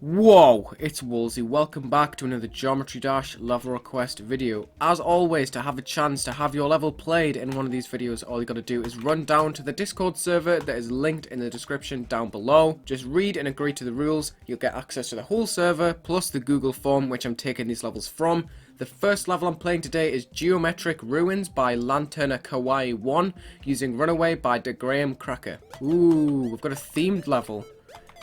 Whoa, it's Wulzy. Welcome back to another Geometry Dash level request video. As always, to have a chance to have your level played in one of these videos, all you gotta do is run down to the Discord server that is linked in the description down below. Just read and agree to the rules. You'll get access to the whole server, plus the Google form which I'm taking these levels from. The first level I'm playing today is Geometric Ruins by Lanterna Kawaii 1, using Runaway by the Graham Cracker. Ooh, we've got a themed level.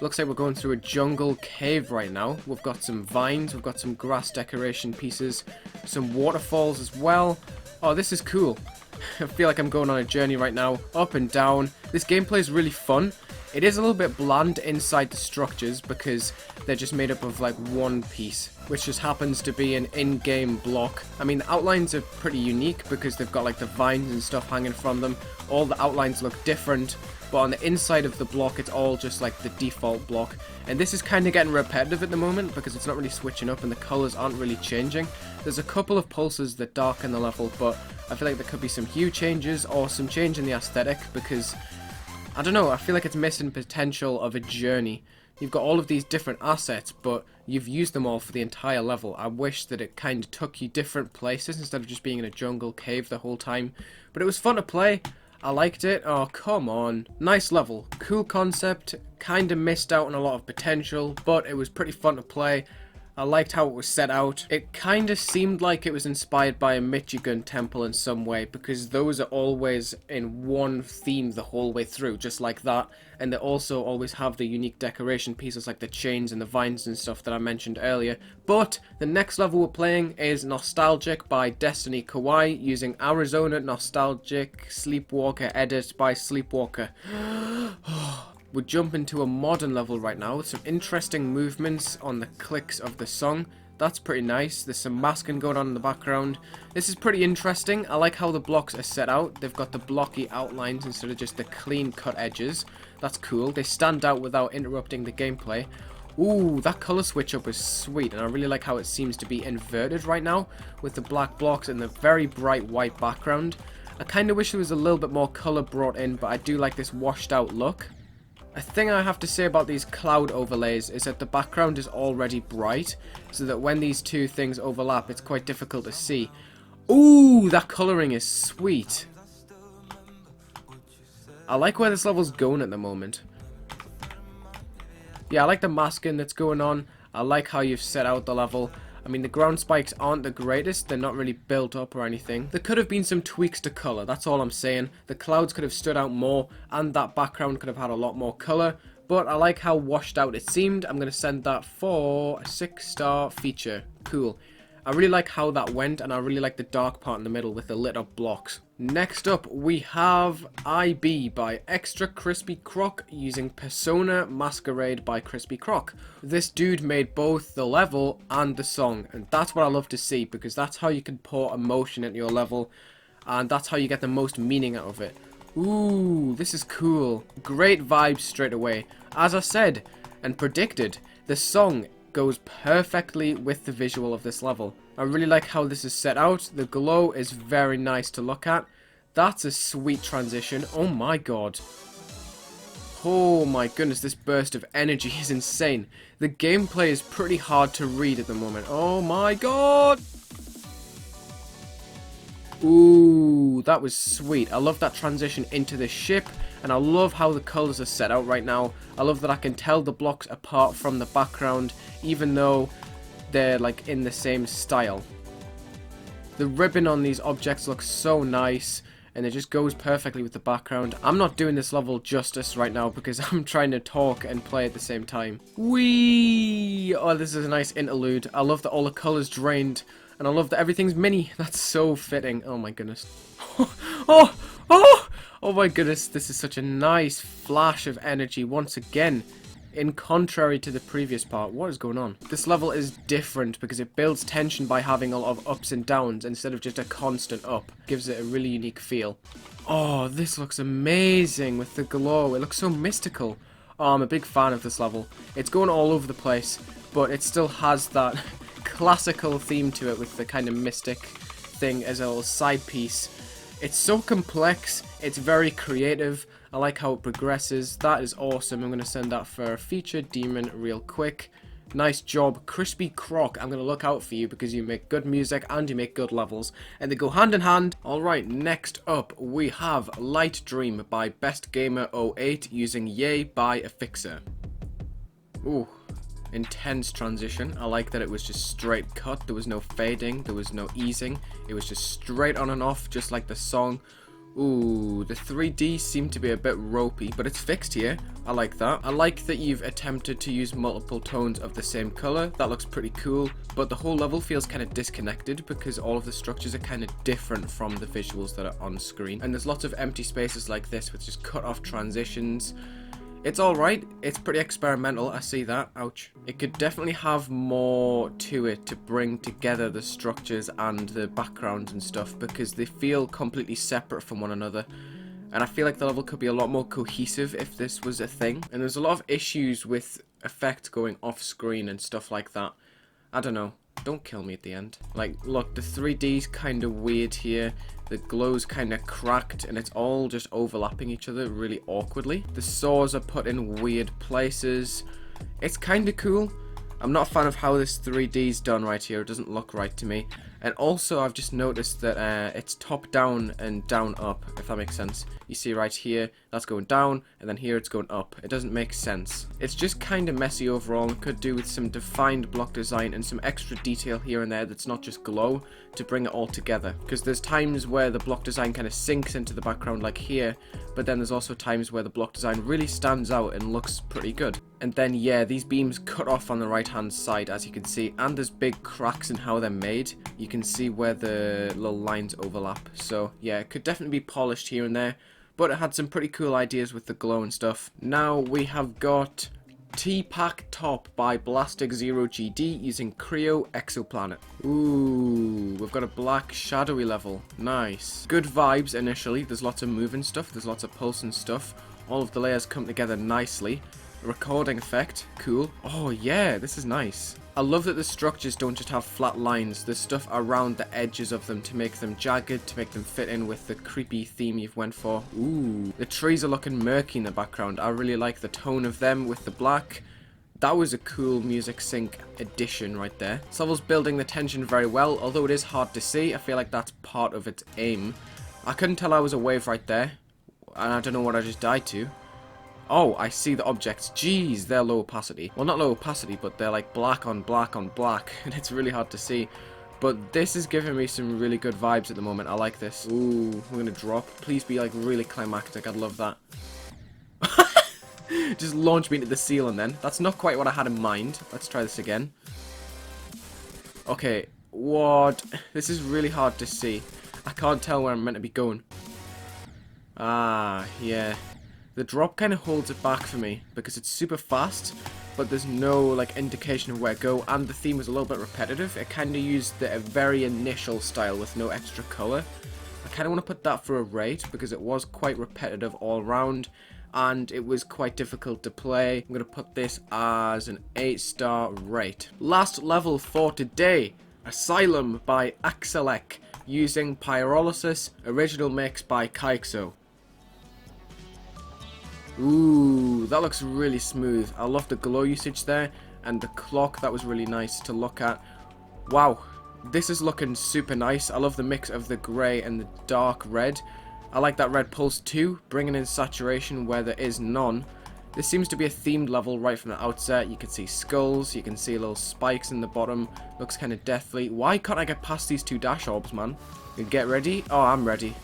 Looks like we're going through a jungle cave right now. We've got some vines, we've got some grass decoration pieces, some waterfalls as well. Oh, this is cool. I feel like I'm going on a journey right now, up and down. This gameplay is really fun. It is a little bit bland inside the structures because they're just made up of like one piece, which just happens to be an in-game block. I mean, the outlines are pretty unique because they've got like the vines and stuff hanging from them. All the outlines look different, but on the inside of the block it's all just like the default block. And this is kind of getting repetitive at the moment because it's not really switching up and the colors aren't really changing. There's a couple of pulses that darken the level, but I feel like there could be some hue changes or some change in the aesthetic because I don't know, I feel like it's missing potential of a journey. You've got all of these different assets, but you've used them all for the entire level. I wish that it kind of took you different places instead of just being in a jungle cave the whole time. But it was fun to play. I liked it. Oh, come on. Nice level. Cool concept. Kind of missed out on a lot of potential, but it was pretty fun to play. I liked how it was set out. It kind of seemed like it was inspired by a Michigan temple in some way, because those are always in one theme the whole way through, just like that. And they also always have the unique decoration pieces like the chains and the vines and stuff that I mentioned earlier. But the next level we're playing is Nostalgic by Destiny Kawaii, using Arizona Nostalgic Sleepwalker edit by Sleepwalker. We're jumping to a modern level right now with some interesting movements on the clicks of the song. That's pretty nice. There's some masking going on in the background. This is pretty interesting. I like how the blocks are set out. They've got the blocky outlines instead of just the clean cut edges. That's cool. They stand out without interrupting the gameplay. Ooh, that color switch up is sweet, and I really like how it seems to be inverted right now with the black blocks and the very bright white background. I kind of wish there was a little bit more color brought in, but I do like this washed out look. A thing I have to say about these cloud overlays is that the background is already bright, so that when these two things overlap, it's quite difficult to see. Ooh, that colouring is sweet. I like where this level's going at the moment. Yeah, I like the masking that's going on. I like how you've set out the level. I mean, the ground spikes aren't the greatest. They're not really built up or anything. There could have been some tweaks to colour. That's all I'm saying. The clouds could have stood out more, and that background could have had a lot more colour. But I like how washed out it seemed. I'm going to send that for a 6-star feature. Cool. I really like how that went, and I really like the dark part in the middle with the lit up blocks. Next up, we have IB by Extra Crispy Croc, using Persona Masquerade by Crispy Croc. This dude made both the level and the song, and that's what I love to see, because that's how you can pour emotion into your level, and that's how you get the most meaning out of it. Ooh, this is cool. Great vibes straight away. As I said, and predicted, the song goes perfectly with the visual of this level. I really like how this is set out. The glow is very nice to look at. That's a sweet transition. Oh my god. Oh my goodness, this burst of energy is insane. The gameplay is pretty hard to read at the moment. Oh my god. Ooh, that was sweet. I love that transition into the ship, and I love how the colours are set out right now. I love that I can tell the blocks apart from the background, even though they're like in the same style. The ribbon on these objects looks so nice, and it just goes perfectly with the background. I'm not doing this level justice right now because I'm trying to talk and play at the same time. Whee! Oh, this is a nice interlude. I love that all the colours drained. And I love that everything's mini. That's so fitting. Oh my goodness. Oh my goodness. This is such a nice flash of energy once again. In contrary to the previous part. What is going on? This level is different because it builds tension by having a lot of ups and downs instead of just a constant up. Gives it a really unique feel. Oh, this looks amazing with the glow. It looks so mystical. Oh, I'm a big fan of this level. It's going all over the place, but it still has that classical theme to it with the kind of mystic thing as a little side piece. It's so complex, it's very creative. I like how it progresses. That is awesome. I'm going to send that for a featured demon real quick. Nice job, Crispy Croc. I'm going to look out for you because you make good music and you make good levels. And they go hand in hand. Alright, next up we have Light Dream by Best Gamer 08 using Yay by a Fixer. Ooh. Intense transition. I like that it was just straight cut. There was no fading. There was no easing. It was just straight on and off, just like the song. Ooh, the 3D seemed to be a bit ropey, but it's fixed here. I like that. I like that you've attempted to use multiple tones of the same color. That looks pretty cool, but the whole level feels kind of disconnected because all of the structures are kind of different from the visuals that are on screen. And there's lots of empty spaces like this with just cut off transitions. It's alright, it's pretty experimental, I see that, ouch. It could definitely have more to it to bring together the structures and the backgrounds and stuff because they feel completely separate from one another. And I feel like the level could be a lot more cohesive if this was a thing. And there's a lot of issues with effects going off screen and stuff like that. I don't know. Don't kill me at the end. Like, look, the 3D's kind of weird here. The glow's kind of cracked and it's all just overlapping each other really awkwardly. The saws are put in weird places. It's kind of cool. I'm not a fan of how this 3D's done right here. It doesn't look right to me. And also, I've just noticed that it's top down and down up, if that makes sense. You see right here, that's going down, and then here it's going up. It doesn't make sense. It's just kind of messy overall, and could do with some defined block design and some extra detail here and there that's not just glow to bring it all together. Because there's times where the block design kind of sinks into the background like here, but then there's also times where the block design really stands out and looks pretty good. And then, yeah, these beams cut off on the right-hand side, as you can see, and there's big cracks in how they're made. You can see where the little lines overlap. So, yeah, it could definitely be polished here and there, but it had some pretty cool ideas with the glow and stuff. Now, we have got T-Pack Top by Blastic Zero GD using Creo Exoplanet. Ooh, we've got a black shadowy level. Nice. Good vibes initially. There's lots of moving stuff. There's lots of pulsing stuff. All of the layers come together nicely. Recording effect, cool. Oh yeah, this is nice. I love that the structures don't just have flat lines. There's stuff around the edges of them to make them jagged, to make them fit in with the creepy theme you've went for. Ooh, the trees are looking murky in the background. I really like the tone of them with the black. That was a cool music sync addition right there. This level's building the tension very well, although it is hard to see. I feel like that's part of its aim. I couldn't tell I was a wave right there, and I don't know what I just died to. Oh, I see the objects. Jeez, they're low opacity. Well, not low opacity, but they're like black on black on black, and it's really hard to see. But this is giving me some really good vibes at the moment. I like this. Ooh, we're gonna drop. Please be like really climactic. I'd love that. Just launch me into the ceiling then. That's not quite what I had in mind. Let's try this again. Okay, what? This is really hard to see. I can't tell where I'm meant to be going. Ah, yeah. The drop kind of holds it back for me because it's super fast, but there's no like indication of where to go, and the theme is a little bit repetitive. It kind of used the very initial style with no extra color. I kind of want to put that for a rate because it was quite repetitive all around, and it was quite difficult to play. I'm going to put this as an 8-star rate. Last level for today, Asylum by Axelek using Pyrolysis, original mix by Kaixo. Ooh, that looks really smooth. I love the glow usage there, and the clock, that was really nice to look at. Wow, this is looking super nice. I love the mix of the grey and the dark red. I like that red pulse too, bringing in saturation where there is none. This seems to be a themed level right from the outset. You can see skulls, you can see little spikes in the bottom. Looks kind of deathly. Why can't I get past these two dash orbs, man? Get ready? Oh, I'm ready.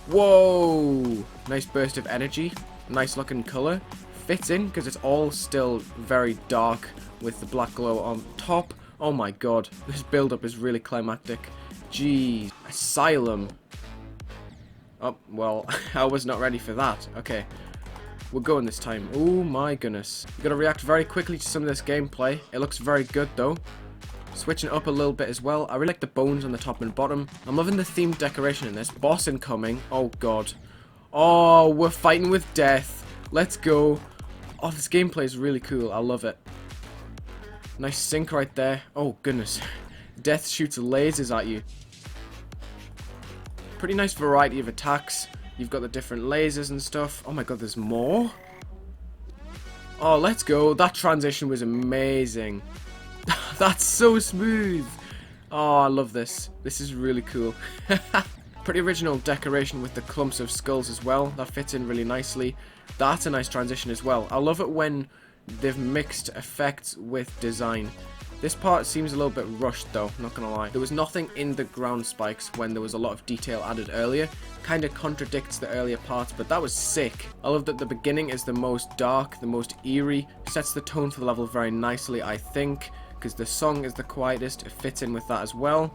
Whoa! Nice burst of energy. Nice looking color. Fits in because it's all still very dark with the black glow on top. Oh my god, this build up is really climactic. Jeez. Asylum. Oh, well, I was not ready for that. Okay, we're going this time. Oh my goodness. You gotta react very quickly to some of this gameplay. It looks very good though. Switching up a little bit as well. I really like the bones on the top and bottom. I'm loving the themed decoration in this. Boss incoming. Oh god. Oh, we're fighting with death. Let's go. Oh, this gameplay is really cool. I love it. Nice sync right there. Oh, goodness. Death shoots lasers at you. Pretty nice variety of attacks. You've got the different lasers and stuff. Oh my god, there's more? Oh, let's go. That transition was amazing. That's so smooth. Oh, I love this. This is really cool. Pretty original decoration with the clumps of skulls as well. That fits in really nicely. That's a nice transition as well. I love it when they've mixed effects with design. This part seems a little bit rushed though, not gonna lie. There was nothing in the ground spikes when there was a lot of detail added earlier. Kinda contradicts the earlier parts, but that was sick. I love that the beginning is the most dark, the most eerie. Sets the tone for the level very nicely, I think, because the song is the quietest. It fits in with that as well.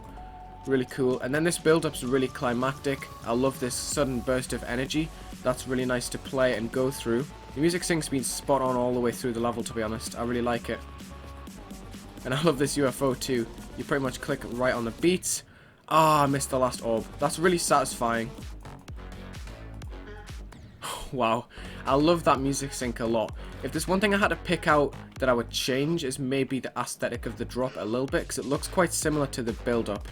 Really cool. And then this build-up's really climactic. I love this sudden burst of energy. That's really nice to play and go through. The music sync's been spot on all the way through the level, to be honest. I really like it. And I love this UFO too. You pretty much click right on the beats. Ah, I missed the last orb. That's really satisfying. Wow. I love that music sync a lot. If there's one thing I had to pick out that I would change is maybe the aesthetic of the drop a little bit, because it looks quite similar to the build-up.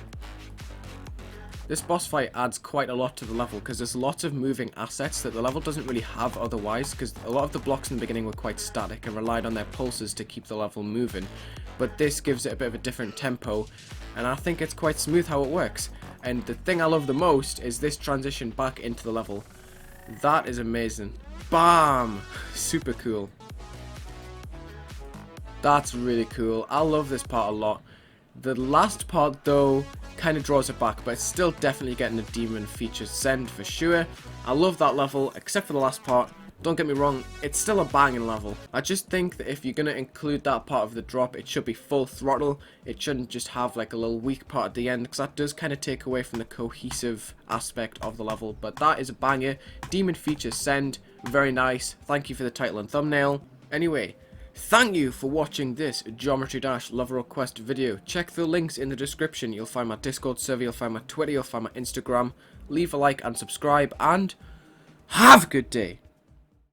This boss fight adds quite a lot to the level because there's lots of moving assets that the level doesn't really have otherwise, because a lot of the blocks in the beginning were quite static and relied on their pulses to keep the level moving. But this gives it a bit of a different tempo, and I think it's quite smooth how it works. And the thing I love the most is this transition back into the level. That is amazing. Bam! Super cool. That's really cool. I love this part a lot. The last part though kind of draws it back, but it's still definitely getting a demon featured send for sure. I love that level, except for the last part. Don't get me wrong, it's still a banging level. I just think that if you're going to include that part of the drop, it should be full throttle. It shouldn't just have like a little weak part at the end, because that does kind of take away from the cohesive aspect of the level. But that is a banger. Demon feature send, very nice. Thank you for the title and thumbnail. Anyway, thank you for watching this Geometry Dash Lover Request video. Check the links in the description. You'll find my Discord server, you'll find my Twitter, you'll find my Instagram. Leave a like and subscribe, and have a good day.